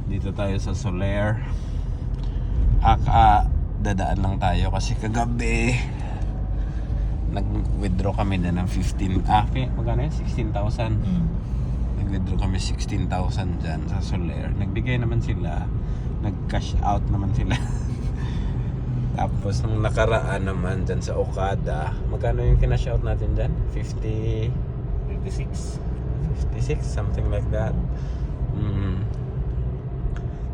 Dito tayo sa Soler. Dadaan lang tayo kasi kagabi nag-withdraw kami na ng 15. Magkano yun? 16,000. Nag-withdraw kami 16,000 dyan sa Soler. Nagbigay naman sila. Nag-cash out naman sila. Tapos nung nakaraan naman dyan sa Okada, magkano yung kinash out natin dyan? 56, something like that.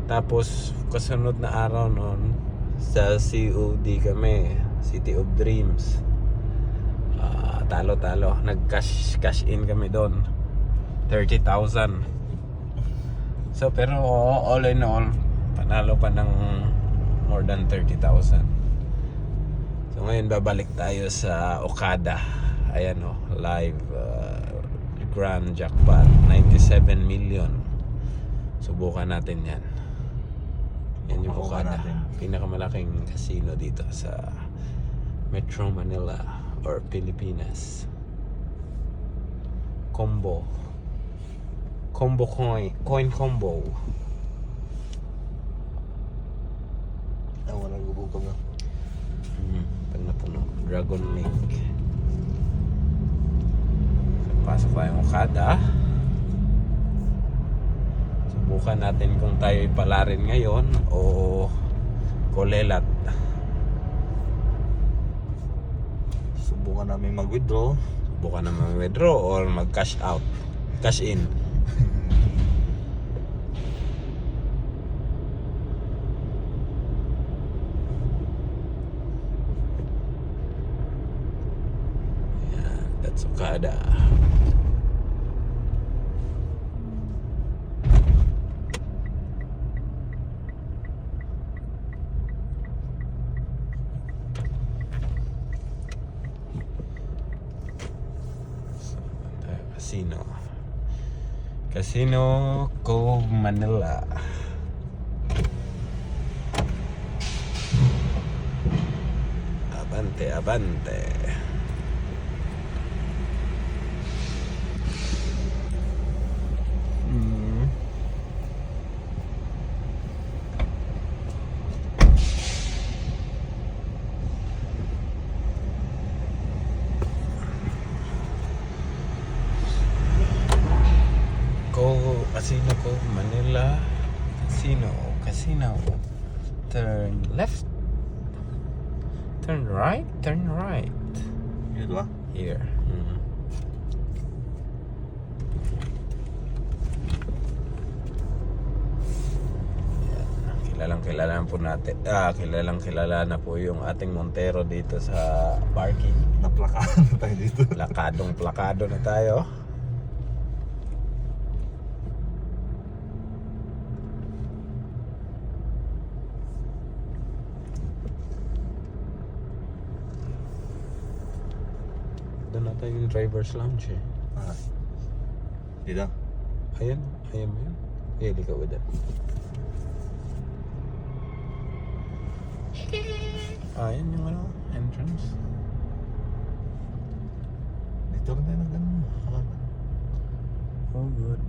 Tapos kasunod na araw noon sa COD kami, City of Dreams. Talo-talo, nag-cash in kami doon, 30,000. So pero all in all, panalo pa ng more than 30,000. So ngayon babalik tayo sa Okada. Ayan live grand jackpot 97 million. Subukan natin yan. Yan yung Okada, pinakamalaking casino dito sa Metro Manila or Pilipinas. Combo coin combo. Walang gubog na. Pag napuno, Dragon Lake. Pasok tayong Okada. Subukan natin kung tayo'y palarin ngayon o kolelat. Subukan namin mag-withdraw. Subukan naman mag-withdraw or mag-cash out. Cash in. Yan, that's Okada. Casino Cove, Manila. Abante. Casino Cove, Manila. Casino. Turn left. Turn right. Yun ba? Here. Kilalang na po yung ating Montero dito sa parking. Naplakado na tayo dito. Plakado na tayo. Doon na tayo yung driver's lounge eh. Dito? Ayan mo yun. Hindi ka with that. Ayan yung entrance. Dito rin tayo na ganun. Oh good.